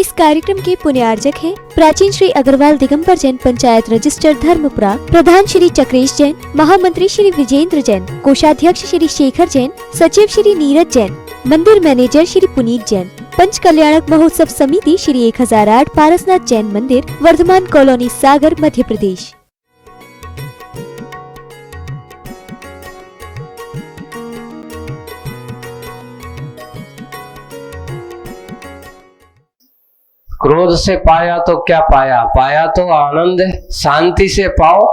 इस कार्यक्रम के पुण्यार्जक हैं प्राचीन श्री अग्रवाल दिगंबर जैन पंचायत रजिस्टर धर्मपुरा, प्रधान श्री चक्रेश जैन, महामंत्री श्री विजेंद्र जैन, कोषाध्यक्ष श्री शेखर जैन, सचिव श्री नीरज जैन, मंदिर मैनेजर श्री पुनीत जैन, पंच कल्याणक महोत्सव समिति श्री 1008 पारसनाथ जैन मंदिर, वर्धमान कॉलोनी, सागर, मध्य प्रदेश। क्रोध से पाया तो क्या पाया, पाया तो आनंद, शांति से पाओ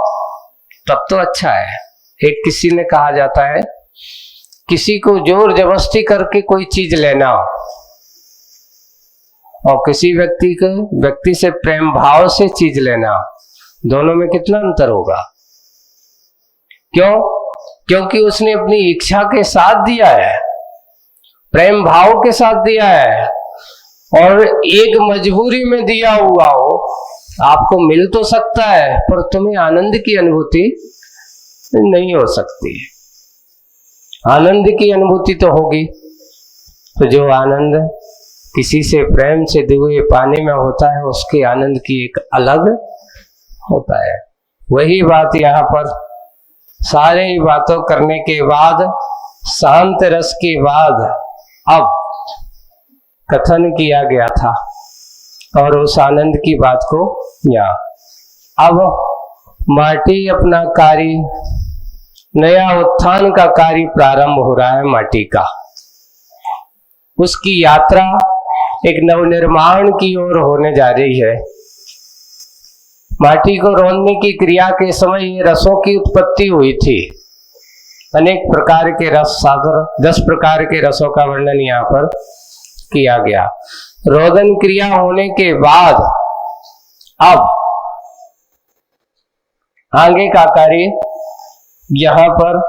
तब तो अच्छा है। एक किसी ने कहा जाता है, किसी को जोर जबरदस्ती करके कोई चीज लेना और किसी व्यक्ति से प्रेम भाव से चीज लेना, दोनों में कितना अंतर होगा। क्यों? क्योंकि उसने अपनी इच्छा के साथ दिया है, प्रेम भाव के साथ दिया है, और एक मजबूरी में दिया हुआ हो। आपको मिल तो सकता है पर तुम्हें आनंद की अनुभूति नहीं हो सकती। आनंद की अनुभूति तो होगी, तो जो आनंद किसी से प्रेम से दिए पाने में होता है, उसके आनंद की एक अलग होता है। वही बात यहाँ पर सारे बातों करने के बाद, शांत रस के बाद अब कथन किया गया था, और उस आनंद की बात को यहाँ अब माटी अपना कार्य, नया उत्थान का कार्य प्रारंभ हो रहा है। माटी का उसकी यात्रा एक नवनिर्माण की ओर होने जा रही है। माटी को रोनने की क्रिया के समय ये रसों की उत्पत्ति हुई थी। अनेक प्रकार के रस, 10 प्रकार के रसों का वर्णन यहाँ पर किया गया। रोदन क्रिया होने के बाद अब आगे का कार्य यहां पर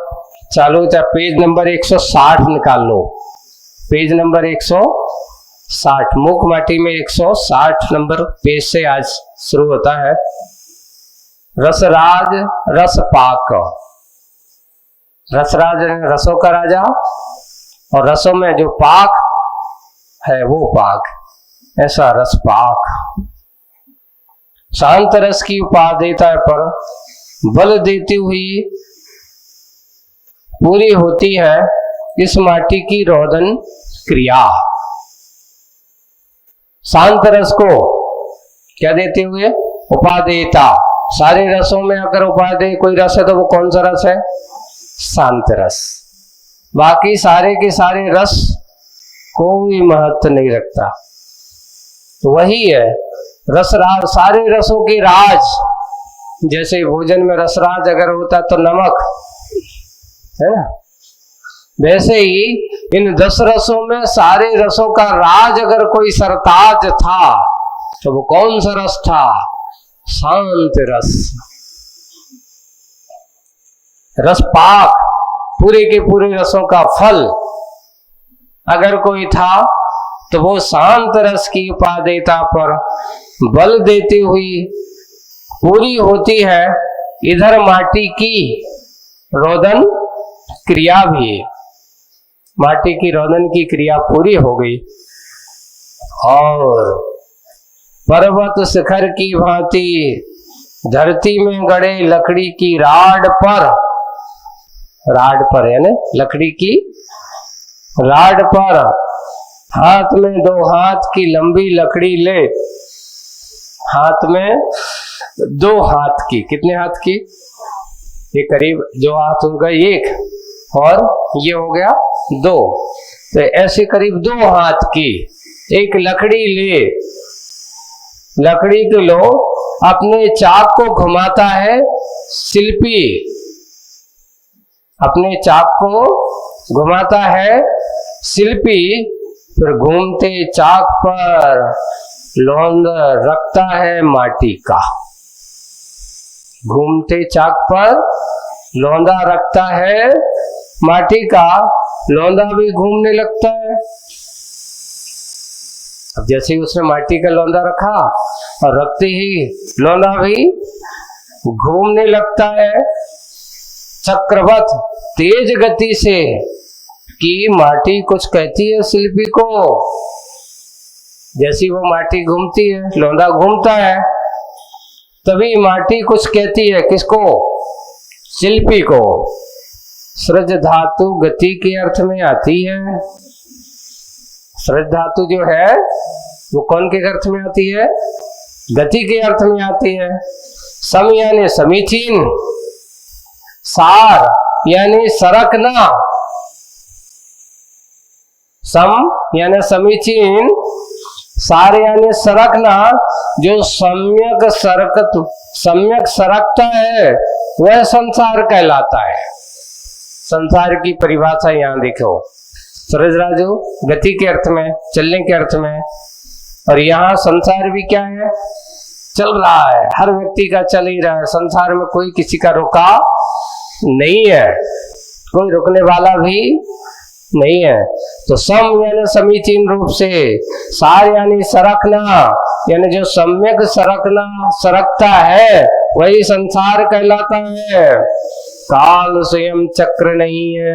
चालू होता है। पेज नंबर 160 निकाल लो, पेज नंबर 160, मुख माटी में 160 नंबर पेज से आज शुरू होता है। रसराज रस पाक, रसराज रसों का राजा, और रसों में जो पाक है वो पाक, ऐसा रस पाक। शांत रस की उपादेयता पर बल देती हुई पूरी होती है इस माटी की रोदन क्रिया। शांत रस को क्या देते हुए? उपादेयता। सारे रसों में अगर उपादेय कोई रस है तो वो कौन सा रस है? शांत रस। बाकी सारे के सारे रस कोई महत्व नहीं रखता। तो वही है रसराज, सारे रसों के राज। जैसे भोजन में रसराज अगर होता तो नमक है ना, वैसे ही इन 10 रसों में सारे रसों का राज अगर कोई सरताज था तो वो कौन सा रस था? शांत रस। रसपाक, पूरे के पूरे रसों का फल अगर कोई था तो वो शांत रस की उपादेयता पर बल देती हुई पूरी होती है इधर माटी की रोदन क्रिया भी। माटी की रोदन की क्रिया पूरी हो गई और पर्वत शिखर की भांति धरती में गड़े लकड़ी की राड पर यानी लकड़ी की राड पर हाथ में 2 हाथ की लंबी लकड़ी ले, हाथ में 2 हाथ की, कितने हाथ की? ये करीब जो हाथ हो गया 1 और ये हो गया 2, तो ऐसे करीब 2 हाथ की एक लकड़ी ले, लकड़ी के लो अपने चाक को घुमाता है शिल्पी, अपने चाक को घुमाता है शिल्पी, फिर घूमते चाक पर लौंद रखता है माटी का। घूमते चाक पर लौंदा रखता है माटी का, लौंदा भी घूमने लगता है। अब जैसे ही उसने माटी का लौंदा रखा और रखते ही लौंदा भी घूमने लगता है चक्रवत तेज गति से, कि माटी कुछ कहती है शिल्पी को, जैसी वो माटी घूमती है, लौंडा घूमता है, तभी माटी कुछ कहती है। किसको? शिल्पी को। सृज धातु गति के अर्थ में आती है। सृज धातु जो है वो कौन के अर्थ में आती है? गति के अर्थ में आती है। सम यानी समीचीन, सार यानी सरकना। सम यानी समीचीन, सार यानी सरकना। जो सम्यक सरकता है वह संसार कहलाता है। संसार की परिभाषा यहाँ देखो, सूरज राजू गति के अर्थ में, चलने के अर्थ में, और यहाँ संसार भी क्या है? चल रहा है। हर व्यक्ति का चल ही रहा है। संसार में कोई किसी का रुका नहीं है, कोई रुकने वाला भी नहीं है। तो सम यानी समीचीन रूप से, सार यानी सरकना, यानी जो सम्यक सरकता है वही संसार कहलाता है। काल स्वयं चक्र नहीं है,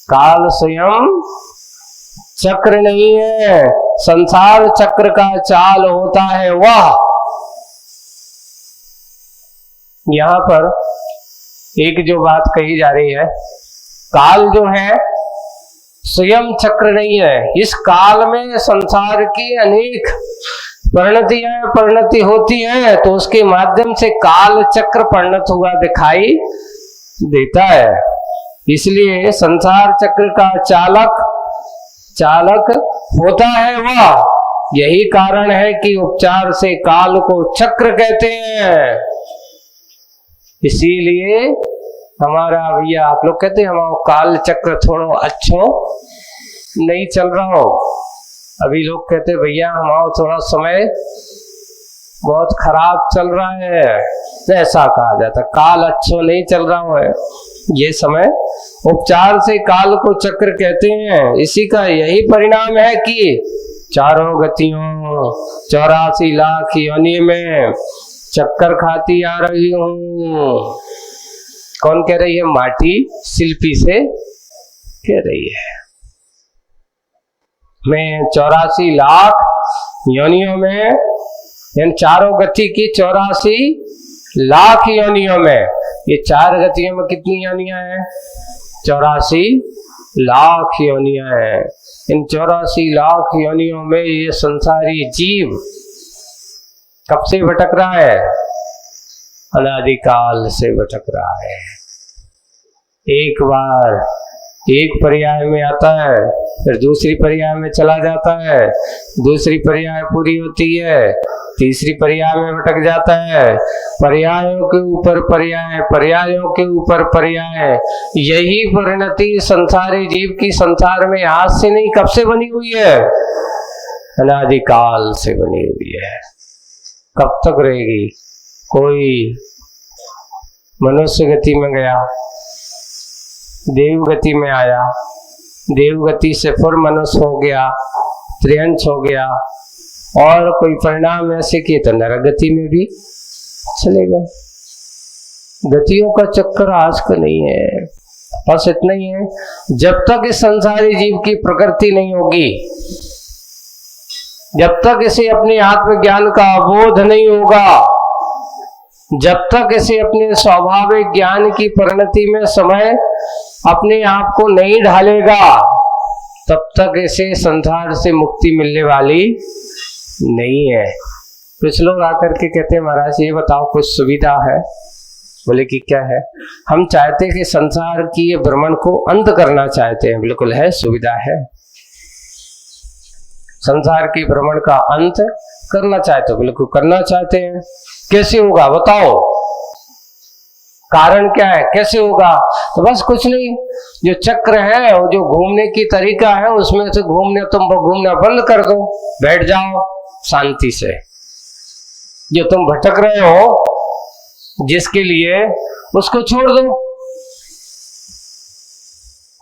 काल स्वयं चक्र नहीं है। संसार चक्र का चाल होता है वह। यहां पर एक जो बात कही जा रही है, काल जो है स्वयं चक्र नहीं है। इस काल में संसार की अनेक परिणति होती है, तो उसके माध्यम से काल चक्र परिणत हुआ दिखाई देता है। इसलिए संसार चक्र का चालक होता है वह। यही कारण है कि उपचार से काल को चक्र कहते हैं। इसीलिए हमारा भैया, आप लोग कहते हैं हमारा काल चक्र थोड़ा अच्छो नहीं चल रहा हो। अभी लोग कहते भैया हमारा थोड़ा समय बहुत खराब चल रहा है, तो ऐसा कहा जाता काल अच्छो नहीं चल रहा है ये समय। उपचार से काल को चक्र कहते हैं। इसी का यही परिणाम है कि चारों गतियों 84 लाख योनि में चक्कर खाती आ रही हूं। कौन कह रही है? माटी शिल्पी से कह रही है। मैं 84 लाख योनियों में, इन चारों गति की 84 लाख योनियों में, ये चार गतियों में कितनी योनियां हैं? 84 लाख योनियां हैं। इन 84 लाख योनियों में ये संसारी जीव कब से भटक रहा है? अनादिकाल से भटक रहा है। एक बार एक पर्याय में आता है, फिर दूसरी पर्याय में चला जाता है, दूसरी पर्याय पूरी होती है, तीसरी पर्याय में भटक जाता है, पर्यायों के ऊपर पर्याय, पर्यायों के ऊपर पर्याय। यही परिणति संसारी जीव की संसार में आज से नहीं, कब से बनी हुई है? अनादिकाल से बनी हुई है। कब तक रहेगी? कोई मनुष्य गति में गया, देव गति में आया, देव गति से फिर मनुष्य हो गया, त्रियंश हो गया, और कोई परिणाम ऐसे किए तो नरक गति में भी चले गए। गतियों का चक्कर आज का नहीं है। बस इतना ही है, जब तक इस संसारी जीव की प्रकृति नहीं होगी, जब तक इसे अपने आत्मज्ञान का अबोध नहीं होगा, जब तक इसे अपने स्वाभाविक ज्ञान की परिणति में समय अपने आप को नहीं ढालेगा, तब तक इसे संसार से मुक्ति मिलने वाली नहीं है। कुछ लोग आकर के कहते हैं महाराज ये बताओ कुछ सुविधा है? बोले कि क्या है? हम चाहते हैं कि संसार की ये भ्रमण को अंत करना चाहते हैं। बिल्कुल है, सुविधा है। संसार की भ्रमण का अंत करना चाहते हो? बिल्कुल करना चाहते हैं। कैसे होगा बताओ, कारण क्या है, कैसे होगा? तो बस कुछ नहीं, जो चक्र है और जो घूमने की तरीका है उसमें से तुम घूमना बंद कर दो, बैठ जाओ शांति से। जो तुम भटक रहे हो जिसके लिए, उसको छोड़ दो।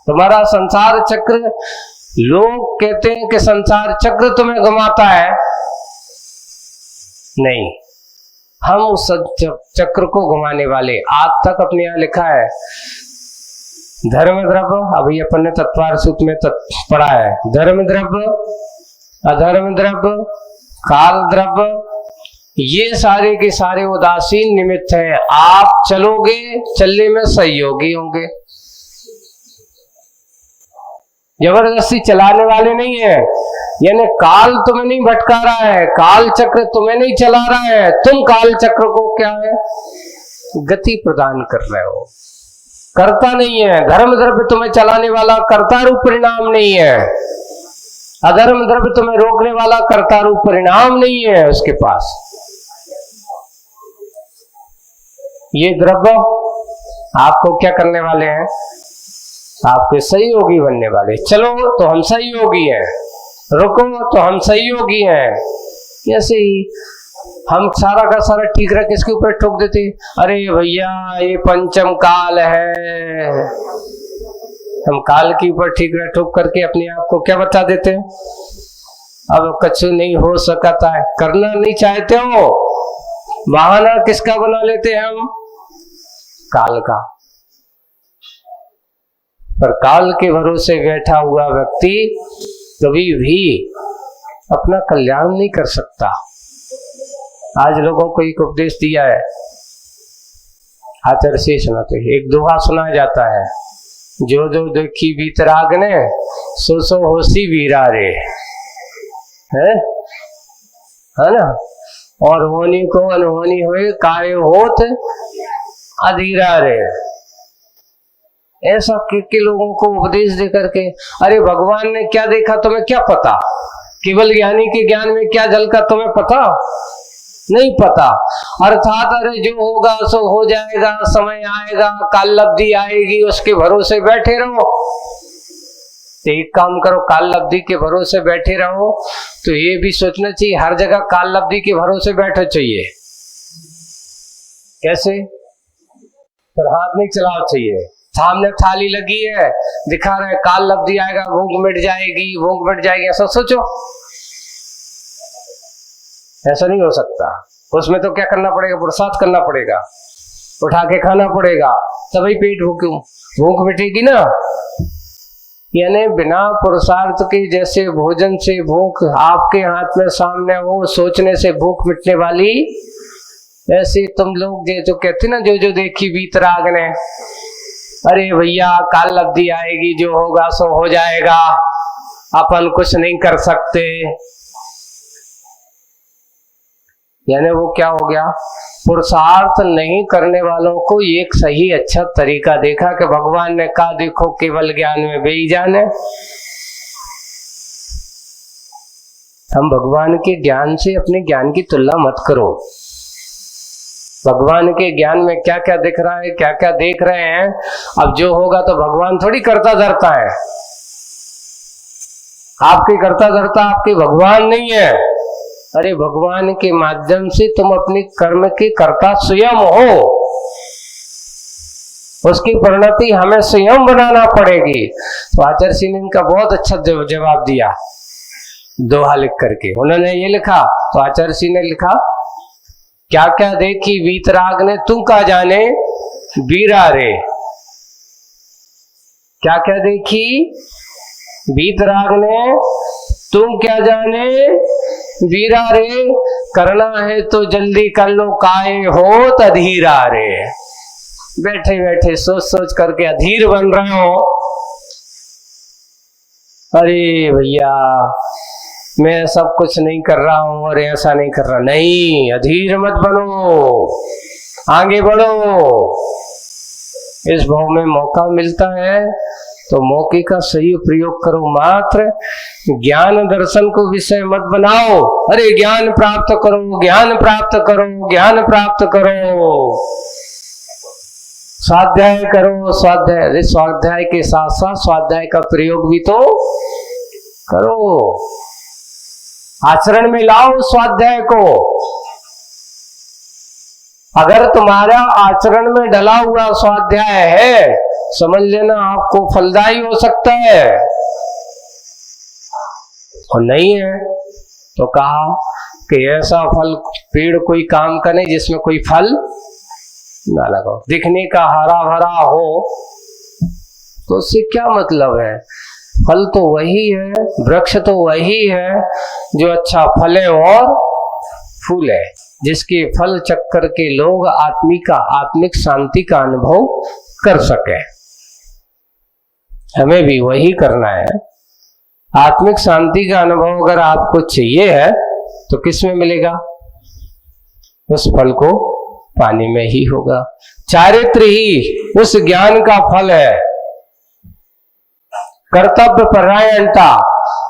तुम्हारा संसार चक्र, लोग कहते हैं कि संसार चक्र तुम्हें घुमाता है, नहीं, हम उस चक्र को घुमाने वाले। आज तक अपने यहाँ लिखा है धर्म द्रव्य, अभी अपन ने तत्वार सूत्र में पढ़ा है, धर्म द्रव्य अधर्म द्रव्य, काल द्रव्य, ये सारे के सारे उदासीन निमित्त हैं। आप चलोगे, चलने में सहयोगी होंगे, जबरदस्ती चलाने वाले नहीं है। यानी काल तुम्हें नहीं भटका रहा है, काल चक्र तुम्हें नहीं चला रहा है, तुम काल चक्र को क्या है, गति प्रदान कर रहे हो, कर्ता नहीं है। धर्म द्रव्य तुम्हें चलाने वाला कर्ता रूप परिणाम नहीं है, अधर्म द्रव्य तुम्हें रोकने वाला कर्ता रूप परिणाम नहीं है उसके पास। ये द्रव्य आपको क्या करने वाले हैं, आपके सहयोगी बनने वाले। चलो तो हम सहयोगी हैं, रुको तो हम सहयोगी हैं। ऐसे ही हम सारा का सारा ठीकरा किसके ऊपर ठोक देते, अरे भैया ये पंचम काल है। हम काल के ऊपर ठीकरा ठोक करके अपने आप को क्या बता देते हैं, अब कछु नहीं हो सकता है, करना नहीं चाहते हो, बहाना किसका बना लेते हैं हम, काल का। पर काल के भरोसे बैठा हुआ व्यक्ति कभी भी अपना कल्याण नहीं कर सकता। आज लोगों को एक उपदेश दिया है, आचार्य से सुनाते, एक दोहा सुनाया जाता है, जो जो देखी बीतराग ने सो सो होशी वीरा रे, है ना। और होनी को अनहोनी हुए काय होत अधीरा रे। ऐसा के लोगों को उपदेश दे करके, अरे भगवान ने क्या देखा तुम्हें क्या पता, केवल ज्ञानी के ज्ञान में क्या झलका तुम्हें पता नहीं पता। अर्थात अरे जो होगा सो हो जाएगा, समय आएगा, काल लब्धि आएगी, उसके भरोसे बैठे रहो। तो एक काम करो, काल लब्धि के भरोसे बैठे रहो तो ये भी सोचना चाहिए हर जगह काल लब्धि के भरोसे बैठना चाहिए। कैसे, पर हाथ नहीं चलाना चाहिए। सामने थाली लगी है, दिखा रहे काल लब्धि आएगा, भूख मिट जाएगी, भूख मिट जाएगी, ऐसा सोचो, ऐसा नहीं हो सकता। उसमें तो क्या करना पड़ेगा, पुरुषार्थ करना पड़ेगा, उठा के खाना पड़ेगा, तभी पेट भूख मिटेगी ना। यानी बिना पुरुषार्थ के जैसे भोजन से भूख आपके हाथ में सामने हो, सोचने से भूख मिटने वाली, ऐसे तुम लोग जो कहते ना, जो जो देखी बीतराग ने, अरे भैया काल लब्धि आएगी, जो होगा सो हो जाएगा, अपन कुछ नहीं कर सकते। यानी वो क्या हो गया, पुरुषार्थ नहीं करने वालों को एक सही अच्छा तरीका देखा कि भगवान ने कहा देखो केवल ज्ञान में बेई जान है। हम भगवान के ज्ञान से अपने ज्ञान की तुलना मत करो। भगवान के ज्ञान में क्या क्या दिख रहा है, क्या क्या देख रहे हैं, अब जो होगा तो भगवान थोड़ी करता धरता है, आपके करता धरता आपके भगवान नहीं है। अरे भगवान के माध्यम से तुम अपने कर्म के कर्ता स्वयं हो, उसकी परिणति हमें स्वयं बनाना पड़ेगी। तो आचार्य सिंह ने इनका बहुत अच्छा जवाब दिया दोहा लिख करके। उन्होंने ये लिखा, तो आचार्य सिंह ने लिखा, क्या क्या देखी वीतराग ने तू का जाने वीरा रे। क्या क्या देखी वीतराग ने तू क्या जाने वीरा रे, करना है तो जल्दी कर लो काय हो अधीरा रे। बैठे बैठे सोच सोच करके अधीर बन रहे हो, अरे भैया मैं सब कुछ नहीं कर रहा हूं और ऐसा नहीं कर रहा, नहीं, अधीर मत बनो, आगे बढ़ो। इस भाव में मौका मिलता है तो मौके का सही प्रयोग करो, मात्र ज्ञान दर्शन को विषय मत बनाओ। अरे ज्ञान प्राप्त करो, ज्ञान प्राप्त करो, ज्ञान प्राप्त करो, स्वाध्याय करो, स्वाध्याय। अरे स्वाध्याय के साथ साथ स्वाध्याय का प्रयोग भी तो करो, आचरण में लाओ स्वाध्याय को। अगर तुम्हारा आचरण में डला हुआ स्वाध्याय है, समझ लेना आपको फलदायी हो सकता है, और नहीं है तो कहा कि ऐसा फल पेड़ कोई काम का नहीं जिसमें कोई फल ना लगाओ। दिखने का हरा भरा हो तो उससे क्या मतलब है। फल तो वही है, वृक्ष तो वही है जो अच्छा फले और फूले, जिसके फल चक्कर के लोग आत्मिक शांति का अनुभव कर सके। हमें भी वही करना है। आत्मिक शांति का अनुभव अगर आपको चाहिए है तो किस में मिलेगा? उस फल को पाने में ही होगा। चारित्र ही उस ज्ञान का फल है। कर्तव्य परायणता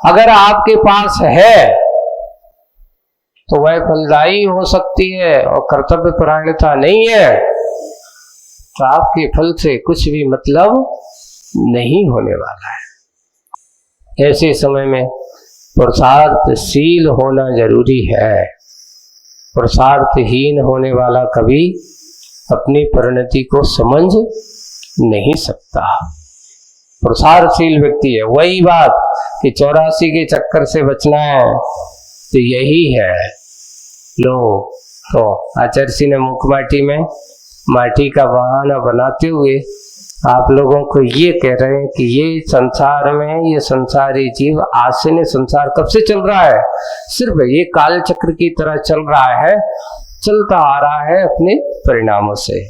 अगर आपके पास है तो वह फलदायी हो सकती है, और कर्तव्य परायणता नहीं है तो आपके फल से कुछ भी मतलब नहीं होने वाला है। ऐसे समय में पुरुषार्थशील होना जरूरी है। पुरुषार्थहीन होने वाला कभी अपनी परिणति को समझ नहीं सकता। पुरुषार्थशील व्यक्ति है। वही बात कि 84 के चक्कर से बचना है तो यही है। लो तो आचार्य ने मुखमाटी में माटी का बहाना बनाते हुए आप लोगों को ये कह रहे हैं कि ये संसार में ये संसारी जीव आज से नहीं, संसार कब से चल रहा है, सिर्फ ये काल चक्र की तरह चल रहा है, चलता आ रहा है अपने परिणामों से।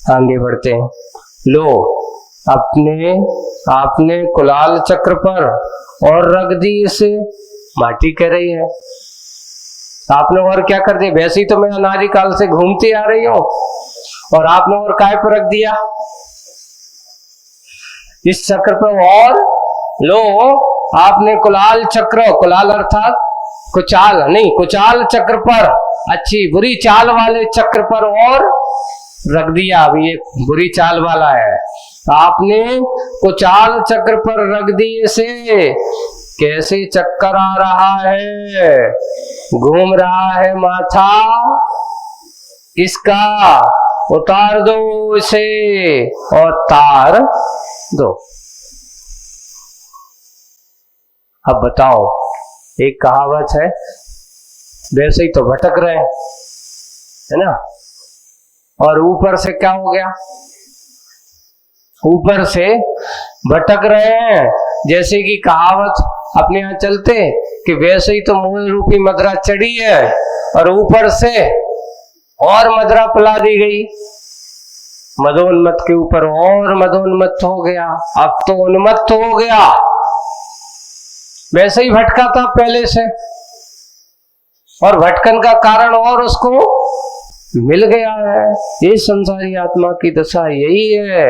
आगे बढ़ते हैं। लो आपने कुलाल चक्र पर और रख दी इसे, माटी कह रही है। आपने और क्या कर दिया? वैसे ही तो मैं अनादि काल से घूमती आ रही हूं और आपने और काय पर रख दिया इस चक्र पर। और लो आपने कुलाल चक्र, कुलाल अर्थात कुचाल नहीं, कुचाल चक्र पर, अच्छी बुरी चाल वाले चक्र पर और रख दिया। अभी ये बुरी चाल वाला है, आपने कुचाल चक्र पर रख दिए से कैसे चक्कर आ रहा है, घूम रहा है माथा इसका, उतार दो इसे और तार दो। अब बताओ, एक कहावत है, वैसे ही तो भटक रहे हैं, है ना, और ऊपर से क्या हो गया, ऊपर से भटक रहे हैं। जैसे कि कहावत अपने यहाँ चलते कि वैसे ही तो मूल रूपी मदरा चढ़ी है और ऊपर से और मदरा पिला दी गई, मदोन्मत्त के ऊपर और मदोन्मत्त हो गया, अब तो उन्मत्त हो गया। वैसे ही भटका था पहले से, और भटकन का कारण और उसको मिल गया है। ये संसारी आत्मा की दशा यही है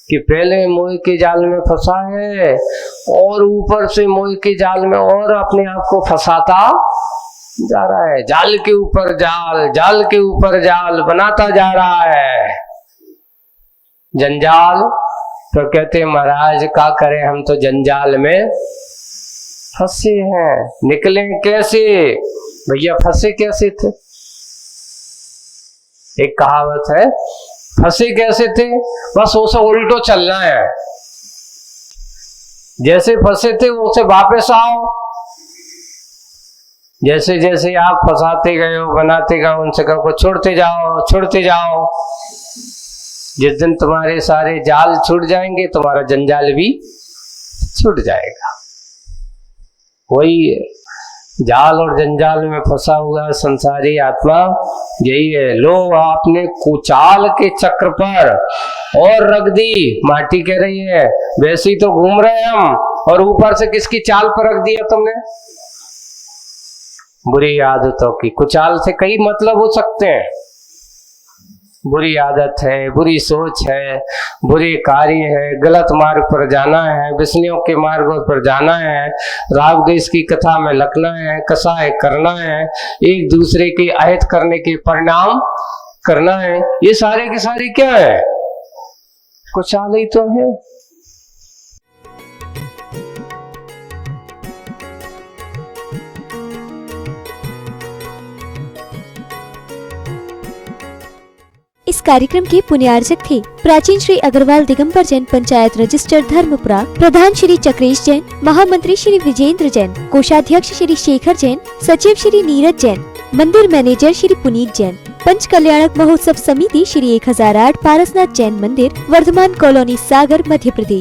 कि पहले मोह के जाल में फंसा है और ऊपर से मोह के जाल में और अपने आप को फंसाता जा रहा है। जाल के ऊपर जाल, जाल के ऊपर जाल बनाता जा रहा है। जंजाल तो कहते महाराज क्या करें, हम तो जंजाल में फंसे हैं, निकले कैसे? भैया फंसे कैसे थे? एक कहावत है, फंसे कैसे थे? बस उसे उल्टो चलना है, जैसे फंसे थे उसे वापस आओ। जैसे जैसे आप फंसाते गए हो, बनाते गए, उनसे कहो छोड़ते जाओ, छोड़ते जाओ। जिस दिन तुम्हारे सारे जाल छूट जाएंगे, तुम्हारा जंजाल भी छूट जाएगा। वही जाल और जंजाल में फंसा हुआ संसारी आत्मा यही है। लो आपने कुचाल के चक्र पर और रख दी, माटी कह रही है वैसे ही तो घूम रहे हैं हम, और ऊपर से किसकी चाल पर रख दिया तुमने? बुरी आदतों की। कुचाल से कई मतलब हो सकते हैं। बुरी आदत है, बुरी सोच है, बुरे कार्य है, गलत मार्ग पर जाना है, विष्णुओं के मार्गों पर जाना है, राग द्वेष की कथा में लगना है, कसाय करना है, एक दूसरे के अहित करने के परिणाम करना है। ये सारे के सारे क्या है? कुचाल ही तो है। इस कार्यक्रम के पुण्यार्जक थे प्राचीन श्री अग्रवाल दिगंबर जैन पंचायत रजिस्टर धर्मपुरा, प्रधान श्री चक्रेश जैन, महामंत्री श्री विजेंद्र जैन, कोषाध्यक्ष श्री शेखर जैन, सचिव श्री नीरज जैन, मंदिर मैनेजर श्री पुनीत जैन, पंच कल्याणक महोत्सव समिति श्री 1008 पारसनाथ जैन मंदिर, वर्धमान कॉलोनी, सागर, मध्य प्रदेश।